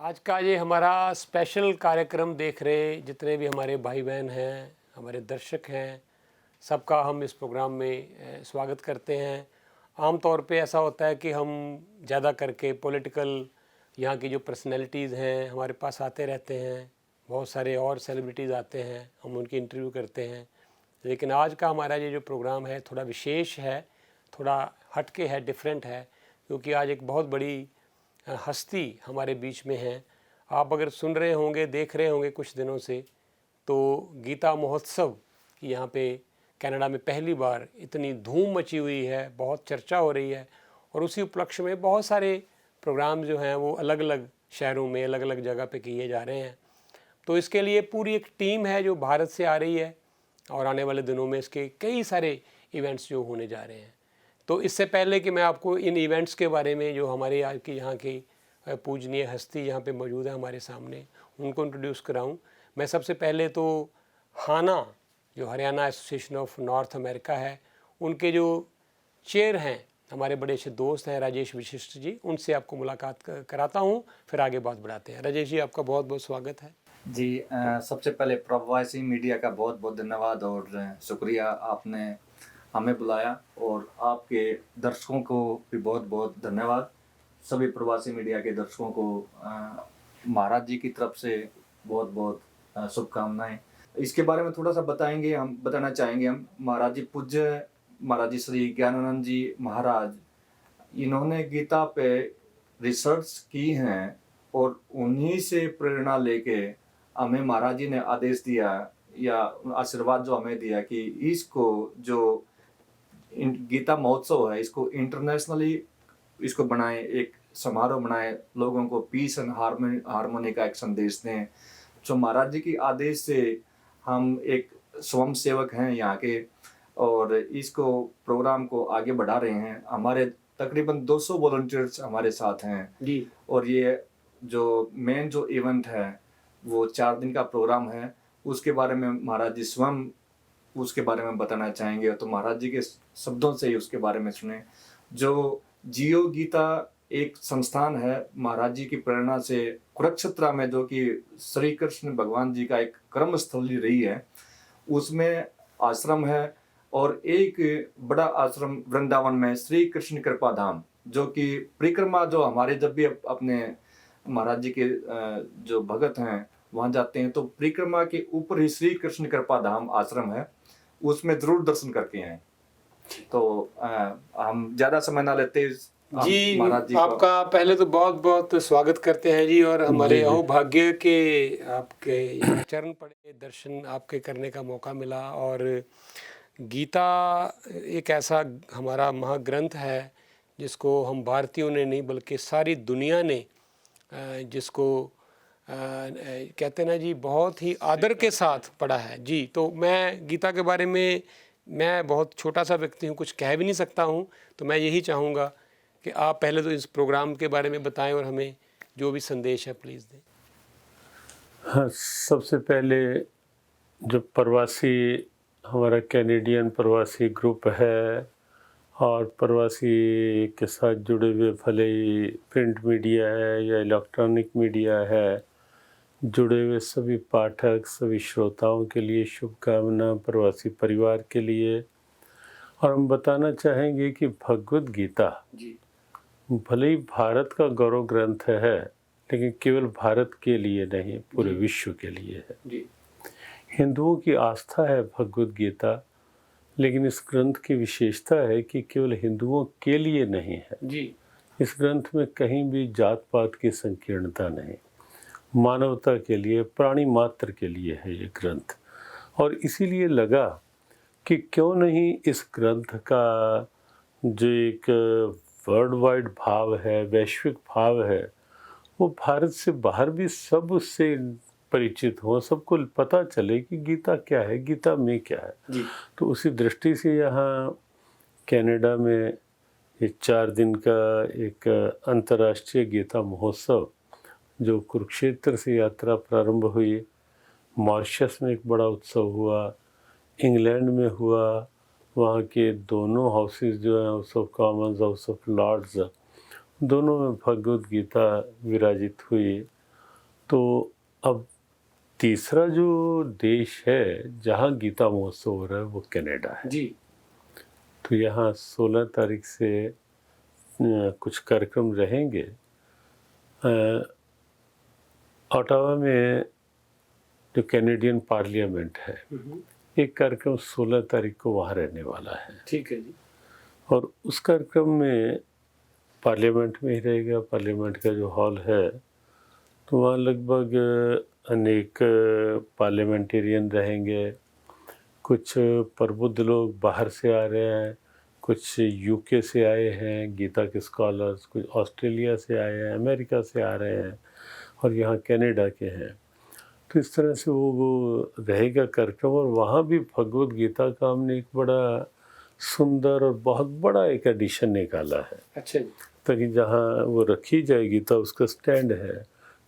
आज का ये हमारा स्पेशल कार्यक्रम देख रहे जितने भी हमारे भाई बहन हैं, हमारे दर्शक हैं, सबका हम इस प्रोग्राम में स्वागत करते हैं। आम तौर पे ऐसा होता है कि हम ज़्यादा करके पॉलिटिकल यहाँ की जो पर्सनैलिटीज़ हैं हमारे पास आते रहते हैं। बहुत सारे और सेलिब्रिटीज़ आते हैं, हम उनकी इंटरव्यू करते हैं। लेकिन आज का हमारा ये जो प्रोग्राम है थोड़ा विशेष है, थोड़ा हटके है, डिफरेंट है, क्योंकि आज एक बहुत बड़ी हस्ती हमारे बीच में है। आप अगर सुन रहे होंगे, देख रहे होंगे कुछ दिनों से, तो गीता महोत्सव की यहाँ पे कनाडा में पहली बार इतनी धूम मची हुई है, बहुत चर्चा हो रही है। और उसी उपलक्ष्य में बहुत सारे प्रोग्राम जो हैं वो अलग अलग शहरों में, अलग अलग जगह पे किए जा रहे हैं। तो इसके लिए पूरी एक टीम है जो भारत से आ रही है और आने वाले दिनों में इसके कई सारे इवेंट्स जो होने जा रहे हैं। तो इससे पहले कि मैं आपको इन इवेंट्स के बारे में, जो हमारे आज की यहाँ की पूजनीय हस्ती यहाँ पे मौजूद है हमारे सामने, उनको इंट्रोड्यूस कराऊं, मैं सबसे पहले तो हाना, जो Haryana association of north America है, उनके जो चेयर हैं, हमारे बड़े अच्छे दोस्त हैं राजेश वशिष्ठ जी, उनसे आपको मुलाकात कराता हूँ, फिर आगे बात बढ़ाते हैं। राजेश जी, आपका बहुत बहुत स्वागत है जी। सबसे पहले प्रवासी मीडिया का बहुत बहुत धन्यवाद और शुक्रिया, आपने हमें बुलाया, और आपके दर्शकों को भी बहुत बहुत धन्यवाद। सभी प्रवासी मीडिया के दर्शकों को महाराज जी की तरफ से बहुत बहुत शुभकामनाएं। इसके बारे में थोड़ा सा बताना चाहेंगे हम। महाराज जी, पूज्य महाराज जी श्री ज्ञानानंद जी महाराज, इन्होंने गीता पे रिसर्च की हैं और उन्हीं से प्रेरणा लेके हमें महाराज जी ने आदेश दिया या आशीर्वाद जो हमें दिया कि इसको जो गीता महोत्सव है, इसको इंटरनेशनली इसको बनाएं, एक समारोह बनाएं, लोगों को पीस एंड हार्मोनी का एक संदेश दें। जो महाराज जी की आदेश से हम एक स्वयं सेवक हैं यहाँ के, और इसको प्रोग्राम को आगे बढ़ा रहे हैं। हमारे तकरीबन 200 वॉलंटियर्स हमारे साथ हैं जी। और ये जो मेन जो इवेंट है वो 4 दिन का प्रोग्राम है। उसके बारे में महाराज जी स्वयं उसके बारे में बताना चाहेंगे, तो महाराज जी के शब्दों से ही उसके बारे में सुने। जो जियो गीता एक संस्थान है, महाराज जी की प्रेरणा से कुरुक्षेत्र में, जो कि श्री कृष्ण भगवान जी का एक कर्म स्थली रही है, उसमें आश्रम है। और एक बड़ा आश्रम वृंदावन में श्री कृष्ण कृपा धाम, जो कि परिक्रमा, जो हमारे जब भी अपने महाराज जी के जो भगत हैं वहां जाते हैं, तो परिक्रमा के ऊपर ही श्री कृष्ण कृपा धाम आश्रम है, उसमें जरूर दर्शन करके आए। तो हम ज्यादा समय ना लेते जी, महाराज जी आपका पहले तो बहुत बहुत स्वागत करते हैं जी। और हमारे अहोभाग्य के आपके यहाँ चरण पड़े, दर्शन आपके करने का मौका मिला। और गीता एक ऐसा हमारा महाग्रंथ है जिसको हम भारतीयों ने नहीं बल्कि सारी दुनिया ने जिसको कहते हैं ना जी, बहुत ही आदर के साथ पढ़ा है जी। तो मैं गीता के बारे में, मैं बहुत छोटा सा व्यक्ति हूँ, कुछ कह भी नहीं सकता हूँ। तो मैं यही चाहूँगा कि आप पहले तो इस प्रोग्राम के बारे में बताएं और हमें जो भी संदेश है प्लीज़ दें। हाँ, सबसे पहले जो प्रवासी हमारा कैनेडियन प्रवासी ग्रुप है और प्रवासी के साथ जुड़े हुए भले ही प्रिंट मीडिया है या इलेक्ट्रॉनिक मीडिया है, जुड़े हुए सभी पाठक, सभी श्रोताओं के लिए शुभकामना, प्रवासी परिवार के लिए। और हम बताना चाहेंगे कि भगवद गीता जी भले ही भारत का गौरव ग्रंथ है, लेकिन केवल भारत के लिए नहीं, पूरे विश्व के लिए है जी। हिंदुओं की आस्था है भगवद गीता, लेकिन इस ग्रंथ की विशेषता है कि केवल हिंदुओं के लिए नहीं है जी। इस ग्रंथ में कहीं भी जात पात की संकीर्णता नहीं, मानवता के लिए, प्राणी मात्र के लिए है ये ग्रंथ। और इसीलिए लगा कि क्यों नहीं इस ग्रंथ का जो एक वर्ल्ड वाइड भाव है, वैश्विक भाव है, वो भारत से बाहर भी सब उससे परिचित हो, सबको पता चले कि गीता क्या है, गीता में क्या है जी। तो उसी दृष्टि से यहाँ कनाडा में ये 4 दिन का एक अंतर्राष्ट्रीय गीता महोत्सव, जो कुरुक्षेत्र से यात्रा प्रारंभ हुई, मॉरिशस में एक बड़ा उत्सव हुआ, इंग्लैंड में हुआ, वहाँ के दोनों हाउसेस जो हैं, House of Commons, House of Lords, दोनों में भगवद गीता विराजित हुई। तो अब तीसरा जो देश है जहाँ गीता महोत्सव हो रहा है वो कनाडा है। जी। तो यहाँ 16 तारीख से कुछ कार्यक्रम रहेंगे। ओटावा में जो कैनेडियन पार्लियामेंट है, एक कार्यक्रम 16 तारीख को वहाँ रहने वाला है। ठीक है जी। और उस कार्यक्रम में पार्लियामेंट में ही रहेगा। पार्लियामेंट का जो हॉल है तो वहाँ लगभग अनेक पार्लियामेंटेरियन रहेंगे। कुछ प्रबुद्ध लोग बाहर से आ रहे हैं, कुछ यूके से आए हैं गीता के स्कॉलर्स, कुछ ऑस्ट्रेलिया से आए हैं, अमेरिका से आ रहे हैं और यहाँ कनाडा के हैं। तो इस तरह से वो रहेगा कार्यक्रम। और वहाँ भी भगवद गीता का हमने एक बड़ा सुंदर और बहुत बड़ा एक एडिशन निकाला है। अच्छा जी। ताकि जहाँ वो रखी जाए गीता, उसका स्टैंड है,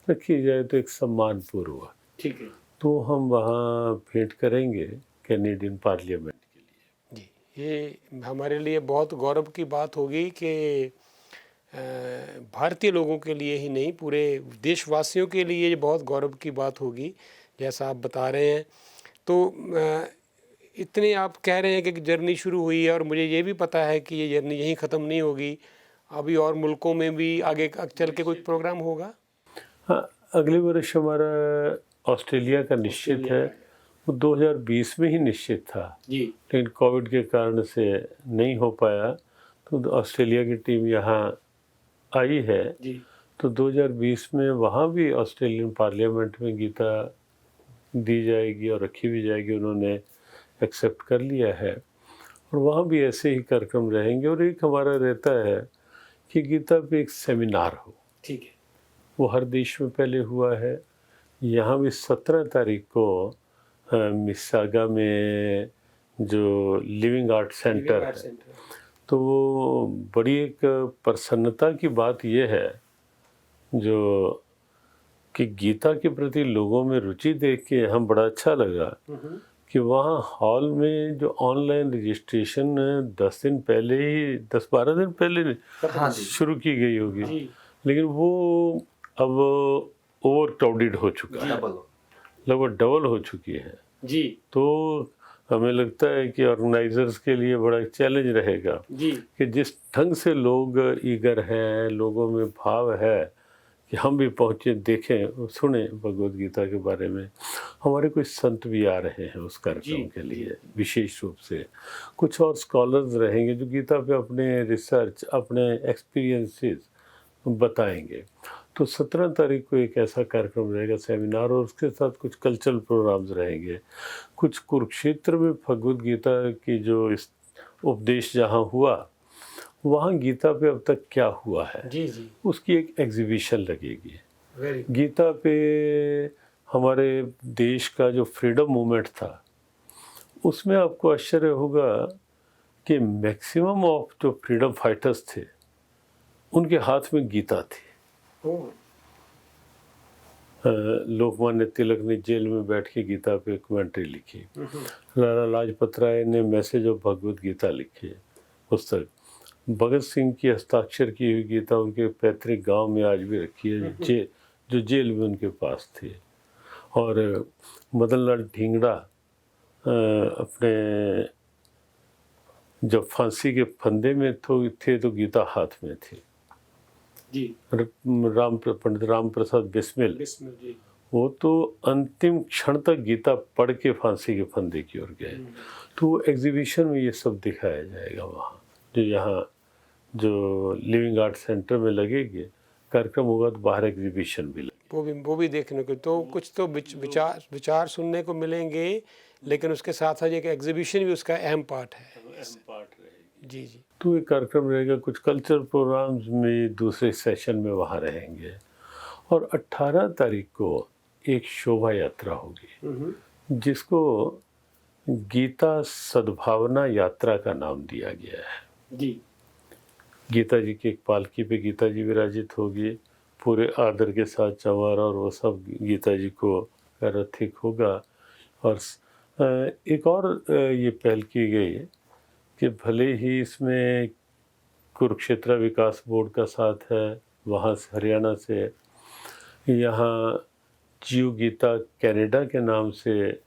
रखी जाए तो एक सम्मानपूर्वक। ठीक है तो हम वहाँ भेंट करेंगे कैनेडियन पार्लियामेंट के लिए। जी। ये हमारे लिए बहुत गौरव की बात होगी कि भारतीय लोगों के लिए ही नहीं, पूरे देशवासियों के लिए ये बहुत गौरव की बात होगी जैसा आप बता रहे हैं। तो इतने आप कह रहे हैं कि जर्नी शुरू हुई है, और मुझे ये भी पता है कि ये जर्नी यहीं ख़त्म नहीं होगी, अभी और मुल्कों में भी आगे चल के कुछ प्रोग्राम होगा। हाँ, अगले वर्ष हमारा ऑस्ट्रेलिया का निश्चित है। वो 2020 में ही निश्चित था जी। लेकिन कोविड के कारण से नहीं हो पाया। तो ऑस्ट्रेलिया की टीम यहाँ आई है। जी। तो 2020 में वहाँ भी ऑस्ट्रेलियन पार्लियामेंट में गीता दी जाएगी और रखी भी जाएगी। उन्होंने एक्सेप्ट कर लिया है और वहाँ भी ऐसे ही कार्यक्रम रहेंगे। और एक हमारा रहता है कि गीता पे एक सेमिनार हो। ठीक है। वो हर देश में पहले हुआ है। यहाँ भी 17 तारीख को मिसागा में जो लिविंग आर्ट सेंटर है, तो वो बड़ी एक प्रसन्नता की बात ये है जो कि गीता के प्रति लोगों में रुचि देख के हम बड़ा अच्छा लगा कि वहाँ हॉल में जो ऑनलाइन रजिस्ट्रेशन 10 दिन पहले ही 10-12 दिन पहले हाँ जी। शुरू की गई होगी, जी। लेकिन वो अब ओवर क्राउडेड हो चुका है, डबल लगभग डबल हो चुकी है। जी। तो हमें लगता है कि ऑर्गेनाइजर्स के लिए बड़ा चैलेंज रहेगा जी। कि जिस ढंग से लोग ईगर हैं, लोगों में भाव है कि हम भी पहुँचे, देखें, सुने भगवद गीता के बारे में। हमारे कुछ संत भी आ रहे हैं उस कार्यक्रम के लिए विशेष रूप से। कुछ और स्कॉलर्स रहेंगे जो गीता पे अपने रिसर्च, अपने एक्सपीरियंसेस बताएंगे। तो 17 तारीख को एक ऐसा कार्यक्रम रहेगा, सेमिनार, और उसके साथ कुछ कल्चरल प्रोग्राम्स रहेंगे। कुछ कुरुक्षेत्र में भगवद गीता की जो इस उपदेश जहाँ हुआ, वहाँ गीता पे अब तक क्या हुआ है, जी। जी। उसकी एक एग्जीबिशन लगेगी। वेरी गीता पे हमारे देश का जो फ्रीडम मूवमेंट था, उसमें आपको आश्चर्य होगा कि मैक्सिमम ऑफ जो फ्रीडम फाइटर्स थे उनके हाथ में गीता थी। लोकमान्य तिलक ने जेल में बैठ के गीता पे कमेंट्री लिखी। लाला लाजपत राय ने मैसेज ऑफ भगवद गीता लिखी पुस्तक। भगत सिंह की हस्ताक्षर की हुई गीता उनके पैतृक गांव में आज भी रखी है, जो जेल में उनके पास थी। और मदन लाल ढींगड़ा अपने जब फांसी के फंदे में थे तो गीता हाथ में थी। जी। पंडित राम प्रसाद बिस्मिल, जी। वो तो अंतिम क्षण तक गीता पढ़ के फांसी के फंदे की ओर गए। तो एग्जीबिशन में ये सब दिखाया जाएगा वहाँ, जो यहाँ जो लिविंग आर्ट सेंटर में लगेगी। कार्यक्रम होगा तो बाहर एग्जीबिशन भी लगेगी, वो भी देखने को, तो कुछ तो विचार सुनने को मिलेंगे, लेकिन उसके साथ साथ एक एग्जीबिशन भी उसका अहम पार्ट है। जी। जी। तो एक कार्यक्रम रहेगा। कुछ कल्चरल प्रोग्राम्स में दूसरे सेशन में वहाँ रहेंगे। और 18 तारीख को एक शोभा यात्रा होगी जिसको गीता सद्भावना यात्रा का नाम दिया गया है। जी। गीता जी की एक पालकी पे गीता जी विराजित होगी, पूरे आदर के साथ चंवर और वो सब गीता जी को रथिक होगा। और एक और ये पहल की गई कि भले ही इसमें कुरुक्षेत्र विकास बोर्ड का साथ है, वहाँ से हरियाणा से, यहाँ जियो गीता कनाडा के नाम से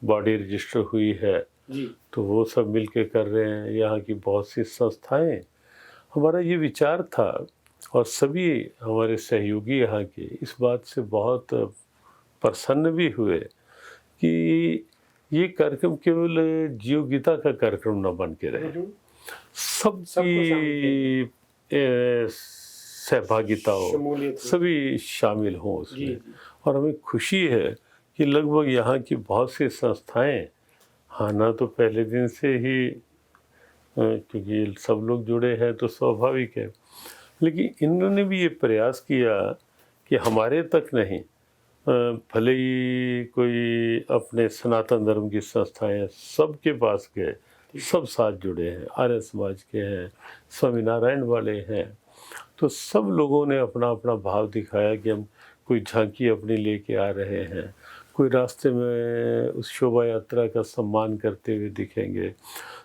बॉडी रजिस्टर हुई है, जी तो वो सब मिल के कर रहे हैं। यहाँ की बहुत सी संस्थाएं, हमारा ये विचार था और सभी हमारे सहयोगी यहाँ के इस बात से बहुत प्रसन्न भी हुए कि ये कार्यक्रम केवल जियो गीता का कार्यक्रम न बन के रहे, सबकी सहभागिता हो, शमूलियत हो। सभी शामिल हों उसमें। और हमें खुशी है कि लगभग यहाँ की बहुत सी संस्थाएं, हाँ ना तो पहले दिन से ही क्योंकि सब लोग जुड़े हैं तो स्वाभाविक है, लेकिन इन्होंने भी ये प्रयास किया कि हमारे तक नहीं, भले ही कोई अपने सनातन धर्म की संस्थाएं सबके पास गए, सब साथ जुड़े हैं, आर्य समाज के हैं, स्वामीनारायण वाले हैं, तो सब लोगों ने अपना अपना भाव दिखाया कि हम कोई झांकी अपनी लेके आ रहे हैं, कोई रास्ते में उस शोभा यात्रा का सम्मान करते हुए दिखेंगे।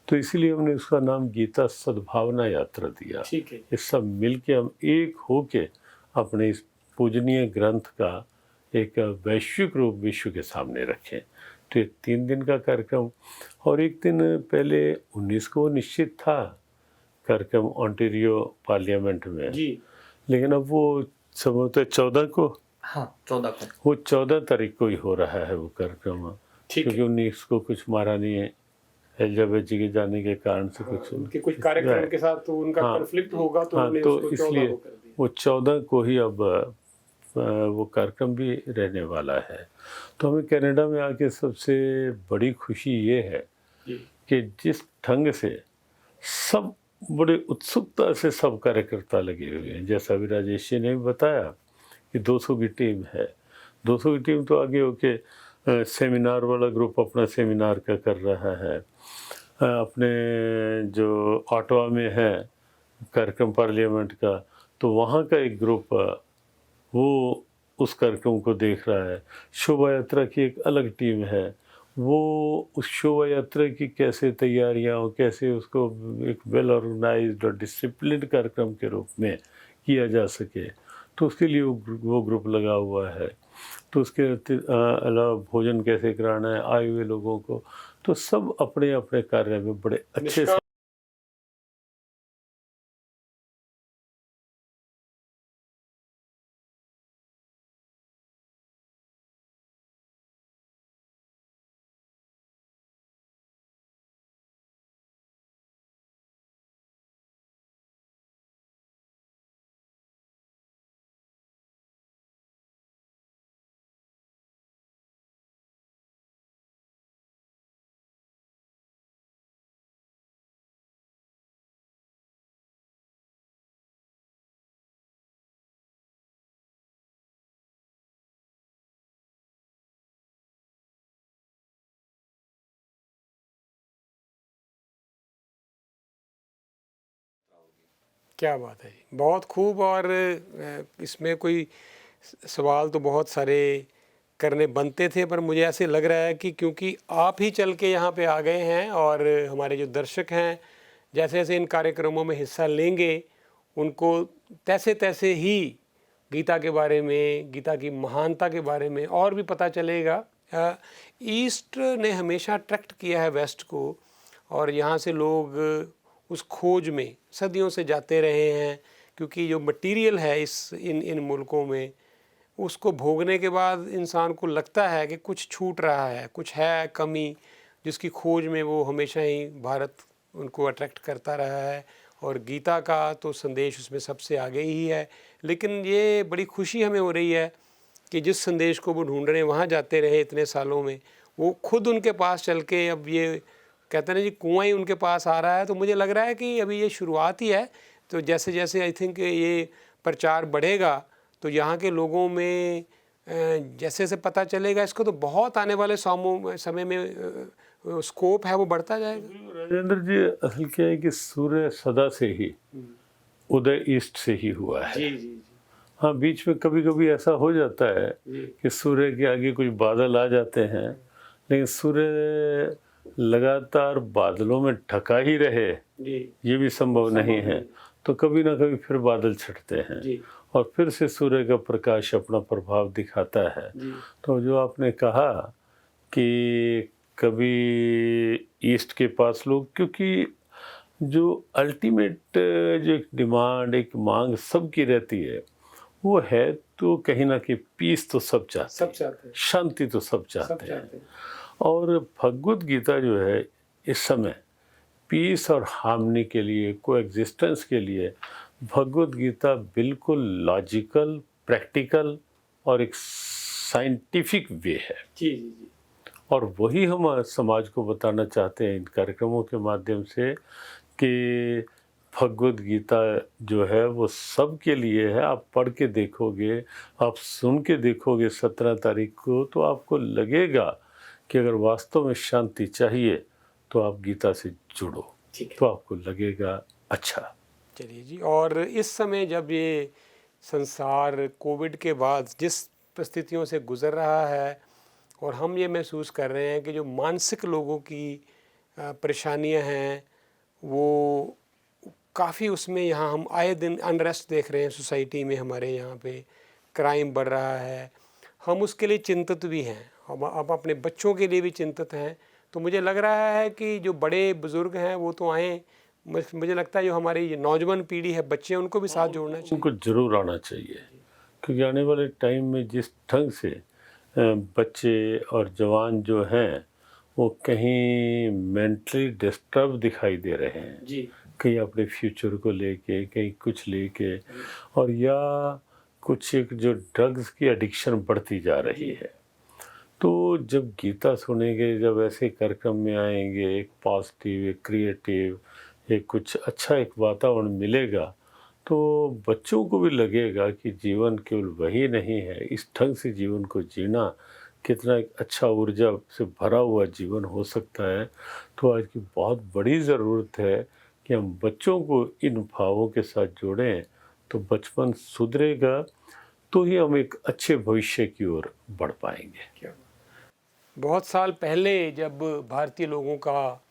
तो इसीलिए हमने उसका नाम गीता सद्भावना यात्रा दिया। ठीक है। ये सब मिल के हम एक होके अपने इस पूजनीय ग्रंथ का एक वैश्विक रूप विश्व के सामने रखें। तो ये 3 दिन का कार्यक्रम, और एक दिन पहले 19 को निश्चित था कार्यक्रम ओंटारियो पार्लियामेंट में, जी लेकिन अब वो संभवतः 14 को, हाँ 14 को, वो 14 तारीख को ही हो रहा है वो कार्यक्रम, क्योंकि 19 को कुछ महारानी एलिजाबेथ जी के जाने के कारण से कुछ उनके कुछ कार्यक्रम के साथ तो उनका कॉन्फ्लिक्ट होगा, तो उन्होंने तो उसको 14 इसलिए को कर दिया। वो 14 को ही अब वो कार्यक्रम भी रहने वाला है। तो हमें कनाडा में आके सबसे बड़ी खुशी ये है कि जिस ढंग से सब बड़े उत्सुकता से सब कार्यकर्ता लगे हुए हैं, जैसा अभी राजेश जी ने भी बताया कि 200 की टीम है। 200 की टीम तो आगे होके सेमिनार वाला ग्रुप अपना सेमिनार का कर रहा है, अपने जो ऑटवा में है कार्यक्रम पार्लियामेंट का, तो वहाँ का एक ग्रुप वो उस कार्यक्रम को देख रहा है। शोभा यात्रा की एक अलग टीम है, वो उस शोभा यात्रा की कैसे तैयारियां हो, कैसे उसको एक वेल ऑर्गेनाइज्ड और डिसिप्लिन कार्यक्रम के रूप में किया जा सके, तो उसके लिए वो ग्रुप लगा हुआ है। तो उसके अलावा भोजन कैसे कराना है आए हुए लोगों को, तो सब अपने अपने कार्य में बड़े अच्छे से क्या बात है, बहुत खूब। और इसमें कोई सवाल तो बहुत सारे करने बनते थे, पर मुझे ऐसे लग रहा है कि क्योंकि आप ही चल के यहाँ पे आ गए हैं और हमारे जो दर्शक हैं जैसे जैसे इन कार्यक्रमों में हिस्सा लेंगे, उनको तैसे तैसे ही गीता के बारे में, गीता की महानता के बारे में और भी पता चलेगा। ईस्ट ने हमेशा अट्रैक्ट किया है वेस्ट को, और यहाँ से लोग उस खोज में सदियों से जाते रहे हैं, क्योंकि जो मटेरियल है इन मुल्कों में, उसको भोगने के बाद इंसान को लगता है कि कुछ छूट रहा है, कुछ है कमी, जिसकी खोज में वो हमेशा ही भारत उनको अट्रैक्ट करता रहा है। और गीता का तो संदेश उसमें सबसे आगे ही है। लेकिन ये बड़ी खुशी हमें हो रही है कि जिस संदेश को वो ढूंढ रहे हैं, वहाँ जाते रहे इतने सालों में, वो खुद उनके पास चल के, अब ये कहते हैं जी कुआं ही उनके पास आ रहा है। तो मुझे लग रहा है कि अभी ये शुरुआत ही है। तो जैसे जैसे आई थिंक ये प्रचार बढ़ेगा, तो यहाँ के लोगों में जैसे जैसे पता चलेगा इसको, तो बहुत आने वाले समय में स्कोप है वो बढ़ता जाएगा। राजेंद्र जी, असल क्या है कि सूर्य सदा से ही उदय ईस्ट से ही हुआ है। जी जी जी। हाँ, बीच में कभी कभी ऐसा हो जाता है कि सूर्य के आगे कुछ बादल आ जाते हैं, लेकिन सूर्य लगातार बादलों में ढका ही रहे, ये भी संभव नहीं है। तो कभी ना कभी फिर बादल छटते हैं जी और फिर से सूर्य का प्रकाश अपना प्रभाव दिखाता है। जी तो जो आपने कहा कि कभी ईस्ट के पास लोग, क्योंकि जो अल्टीमेट जो एक डिमांड, एक मांग सबकी रहती है, वो है तो कहीं ना कहीं पीस तो सब चाहते सब हैं, चाहते हैं, शांति तो सब सब चाहते हैं। चाहते हैं। और भगवत गीता जो है इस समय पीस और हार्मनी के लिए, कोएग्जिस्टेंस के लिए, भगवत गीता बिल्कुल लॉजिकल, प्रैक्टिकल और एक साइंटिफिक वे है। जी जी जी और वही हम समाज को बताना चाहते हैं इन कार्यक्रमों के माध्यम से कि भगवत गीता जो है वो सबके लिए है। आप पढ़ के देखोगे, आप सुन के देखोगे 17 तारीख को, तो आपको लगेगा कि अगर वास्तव में शांति चाहिए तो आप गीता से जुड़ो, ठीक है। तो आपको लगेगा अच्छा। चलिए जी, और इस समय जब ये संसार कोविड के बाद जिस परिस्थितियों से गुजर रहा है और हम ये महसूस कर रहे हैं कि जो मानसिक लोगों की परेशानियां हैं वो काफ़ी, उसमें यहाँ हम आए दिन अनरेस्ट देख रहे हैं सोसाइटी में, हमारे यहाँ पे क्राइम बढ़ रहा है। हम उसके लिए चिंतित भी हैं, हम अपने बच्चों के लिए भी चिंतित हैं। तो मुझे लग रहा है कि जो बड़े बुज़ुर्ग हैं वो तो आएँ, मुझे लगता है जो हमारी ये नौजवान पीढ़ी है, बच्चे, उनको भी साथ जोड़ना चाहिए। उनको ज़रूर आना चाहिए, क्योंकि आने वाले टाइम में जिस ढंग से बच्चे और जवान जो हैं वो कहीं मेंटली डिस्टर्ब दिखाई दे रहे हैं, जी कहीं अपने फ्यूचर को लेके, कहीं कुछ लेके, और या कुछ एक जो ड्रग्स की एडिक्शन बढ़ती जा रही है। तो जब गीता सुनेंगे, जब ऐसे कार्यक्रम में आएंगे, एक पॉजिटिव, एक क्रिएटिव, एक कुछ अच्छा एक वातावरण मिलेगा, तो बच्चों को भी लगेगा कि जीवन केवल वही नहीं है, इस ढंग से जीवन को जीना कितना एक अच्छा ऊर्जा से भरा हुआ जीवन हो सकता है। तो आज की बहुत बड़ी ज़रूरत है कि हम बच्चों को इन भावों के साथ जोड़ें, तो बचपन सुधरेगा, तो ही हम एक अच्छे भविष्य की ओर बढ़ पाएंगे। क्या बहुत साल पहले जब भारतीय लोगों का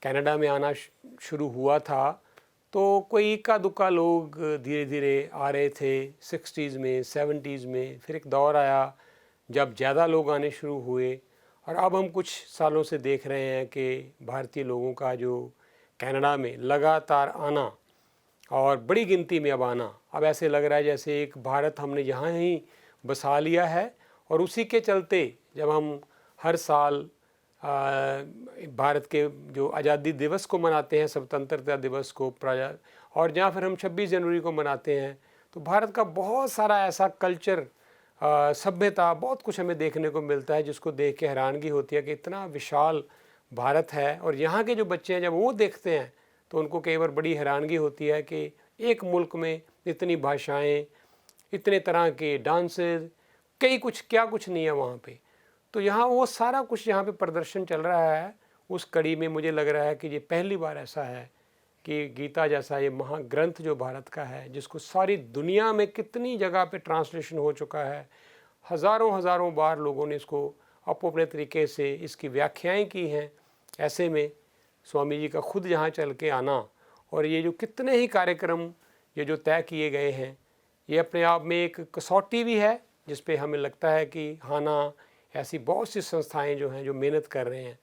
कनाडा में आना शुरू हुआ था, तो कोई इक्का दुक्का लोग धीरे धीरे आ रहे थे 60s में, 70s में। फिर एक दौर आया जब ज़्यादा लोग आने शुरू हुए, और अब हम कुछ सालों से देख रहे हैं कि भारतीय लोगों का जो कनाडा में लगातार आना, और बड़ी गिनती में अब आना, अब ऐसे लग रहा है जैसे एक भारत हमने यहाँ ही बसा लिया है। और उसी के चलते जब हम हर साल भारत के जो आज़ादी दिवस को मनाते हैं, स्वतंत्रता दिवस को, और जहाँ फिर हम 26 जनवरी को मनाते हैं, तो भारत का बहुत सारा ऐसा कल्चर, सभ्यता, बहुत कुछ हमें देखने को मिलता है जिसको देख के हैरानगी होती है कि इतना विशाल भारत है। और यहाँ के जो बच्चे हैं जब वो देखते हैं तो उनको कई बार बड़ी हैरानगी होती है कि एक मुल्क में इतनी भाषाएं, इतने तरह के डांसेस, कई कुछ, क्या कुछ नहीं है वहाँ पे। तो यहाँ वो सारा कुछ यहाँ पे प्रदर्शन चल रहा है। उस कड़ी में मुझे लग रहा है कि ये पहली बार ऐसा है कि गीता जैसा ये महाग्रंथ जो भारत का है, जिसको सारी दुनिया में कितनी जगह पे ट्रांसलेशन हो चुका है, हज़ारों बार लोगों ने इसको अपने अपने तरीके से इसकी व्याख्याएं की हैं, ऐसे में स्वामी जी का खुद यहाँ चल के आना, और ये जो कितने ही कार्यक्रम ये जो तय किए गए हैं, ये अपने आप में एक कसौटी भी है जिस पे हमें लगता है कि हाँ ना, ऐसी बहुत सी संस्थाएं जो हैं जो मेहनत कर रहे हैं,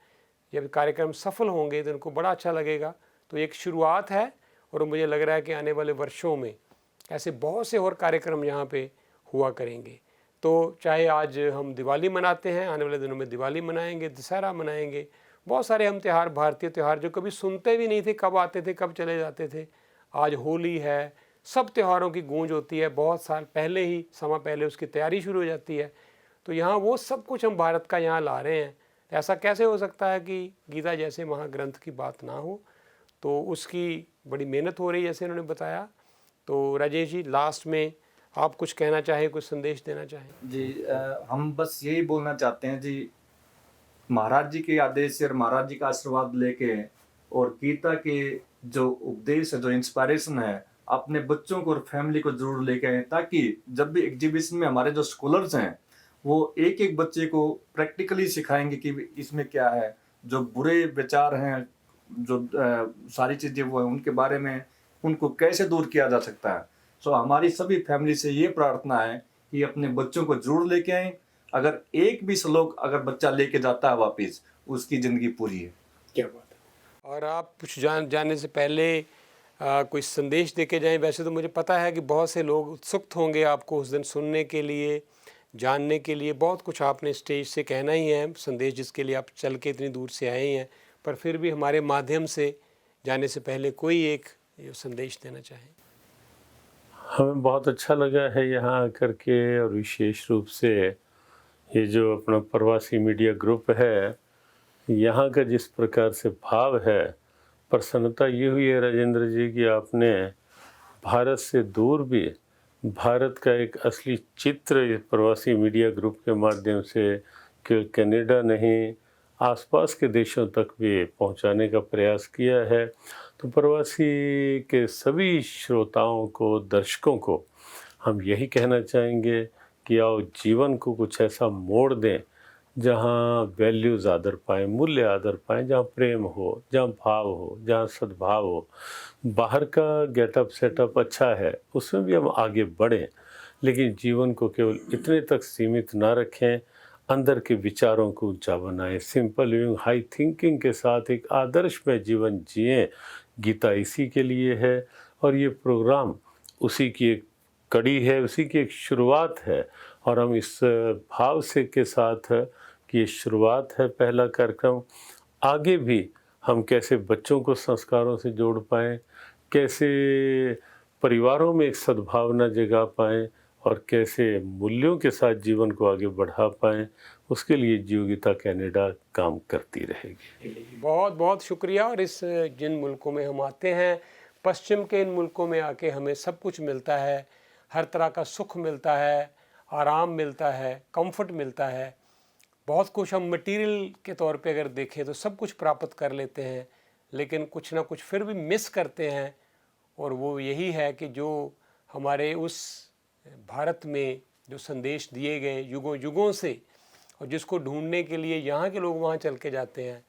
जब कार्यक्रम सफल होंगे तो उनको बड़ा अच्छा लगेगा। तो एक शुरुआत है, और मुझे लग रहा है कि आने वाले वर्षों में ऐसे बहुत से और कार्यक्रम यहाँ पे हुआ करेंगे। तो चाहे आज हम दिवाली मनाते हैं, आने वाले दिनों में दिवाली मनाएंगे, दशहरा मनाएंगे, बहुत सारे हम त्यौहार, भारतीय त्यौहार जो कभी सुनते भी नहीं थे, कब आते थे कब चले जाते थे, आज होली है, सब त्योहारों की गूंज होती है, बहुत साल पहले ही, समय पहले उसकी तैयारी शुरू हो जाती है। तो यहाँ वो सब कुछ हम भारत का यहाँ ला रहे हैं। ऐसा कैसे हो सकता है कि गीता जैसे महाग्रंथ की बात ना हो? तो उसकी बड़ी मेहनत हो रही है, जैसे उन्होंने बताया। तो राजेश जी, लास्ट में आप कुछ कहना चाहें, कुछ संदेश देना चाहें? जी, हम बस यही बोलना चाहते हैं जी, महाराज जी के आदेश से और महाराज जी का आशीर्वाद लेके और गीता के जो उपदेश है, जो इंस्पायरेशन है, अपने बच्चों को और फैमिली को जरूर लेके आए, ताकि जब भी एग्जीबिशन में हमारे जो स्कॉलर्स हैं वो एक एक बच्चे को प्रैक्टिकली सिखाएंगे कि इसमें क्या है, जो बुरे विचार हैं, जो सारी चीजें वो है, उनके बारे में उनको कैसे दूर किया जा सकता है। सो हमारी सभी फैमिली से ये प्रार्थना है कि अपने बच्चों को जरूर लेके आएं। अगर एक भी श्लोक अगर बच्चा लेके जाता है वापिस, उसकी ज़िंदगी पूरी है। क्या बात है। और आप कुछ जाने से पहले कोई संदेश दे के जाएँ। वैसे तो मुझे पता है कि बहुत से लोग उत्सुक होंगे आपको उस दिन सुनने के लिए, जानने के लिए। बहुत कुछ आपने स्टेज से कहना ही है, संदेश जिसके लिए आप चल के इतनी दूर से आए हैं, पर फिर भी हमारे माध्यम से जाने से पहले कोई एक संदेश देना चाहें। हमें बहुत अच्छा लगा है यहाँ आकर के, और विशेष रूप से ये जो अपना प्रवासी मीडिया ग्रुप है, यहाँ का जिस प्रकार से भाव है, प्रसन्नता ये हुई है राजेंद्र जी कि आपने भारत से दूर भी भारत का एक असली चित्र इस प्रवासी मीडिया ग्रुप के माध्यम से केवल कनाडा नहीं, आसपास के देशों तक भी पहुंचाने का प्रयास किया है। तो प्रवासी के सभी श्रोताओं को, दर्शकों को हम यही कहना चाहेंगे कि आओ जीवन को कुछ ऐसा मोड़ दें जहाँ वैल्यूज़ आदर पाएँ, मूल्य आदर पाएँ, जहाँ प्रेम हो, जहाँ भाव हो, जहाँ सद्भाव हो। बाहर का गेटअप सेटअप अच्छा है, उसमें भी हम आगे बढ़ें, लेकिन जीवन को केवल इतने तक सीमित ना रखें, अंदर के विचारों को ऊंचा बनाएं, सिंपल लिविंग, हाई थिंकिंग के साथ एक आदर्शमय जीवन जिएं। गीता इसी के लिए है, और ये प्रोग्राम उसी की एक कड़ी है, उसी की एक शुरुआत है। और हम इस भाव से के साथ कि ये शुरुआत है, पहला कार्यक्रम, आगे भी हम कैसे बच्चों को संस्कारों से जोड़ पाएँ, कैसे परिवारों में एक सद्भावना जगा पाएँ, और कैसे मूल्यों के साथ जीवन को आगे बढ़ा पाएँ, उसके लिए जीवगीता कनाडा काम करती रहेगी। बहुत बहुत शुक्रिया। और इस जिन मुल्कों में हम आते हैं, पश्चिम के इन मुल्कों में आके हमें सब कुछ मिलता है, हर तरह का सुख मिलता है, आराम मिलता है, कंफर्ट मिलता है, बहुत कुछ हम मटेरियल के तौर पे अगर देखें तो सब कुछ प्राप्त कर लेते हैं, लेकिन कुछ ना कुछ फिर भी मिस करते हैं। और वो यही है कि जो हमारे उस भारत में जो संदेश दिए गए युगों युगों से, और जिसको ढूंढने के लिए यहाँ के लोग वहाँ चल के जाते हैं,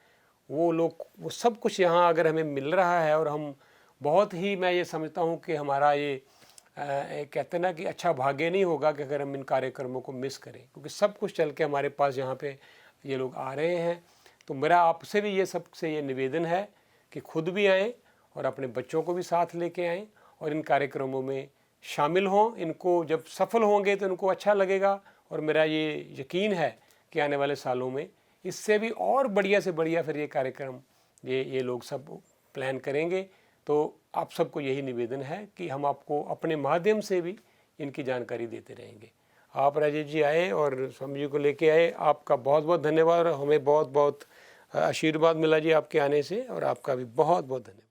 वो सब कुछ यहाँ अगर हमें मिल रहा है, और हम बहुत ही, मैं ये समझता हूँ कि हमारा ये कहते ना कि अच्छा भाग्य नहीं होगा कि अगर हम इन कार्यक्रमों को मिस करें, क्योंकि सब कुछ चल के हमारे पास यहाँ पे ये लोग आ रहे हैं। तो मेरा आपसे भी ये सबसे ये निवेदन है कि खुद भी आएँ और अपने बच्चों को भी साथ लेके आएँ और इन कार्यक्रमों में शामिल हों। इनको जब सफल होंगे तो इनको अच्छा लगेगा, और मेरा ये यकीन है कि आने वाले सालों में इससे भी और बढ़िया से बढ़िया फिर ये कार्यक्रम ये लोग सब प्लान करेंगे। तो आप सबको यही निवेदन है कि हम आपको अपने माध्यम से भी इनकी जानकारी देते रहेंगे। आप राजेश जी आए और स्वामी जी को लेके आए, आपका बहुत बहुत धन्यवाद। और हमें बहुत बहुत आशीर्वाद मिला जी आपके आने से, और आपका भी बहुत बहुत धन्यवाद।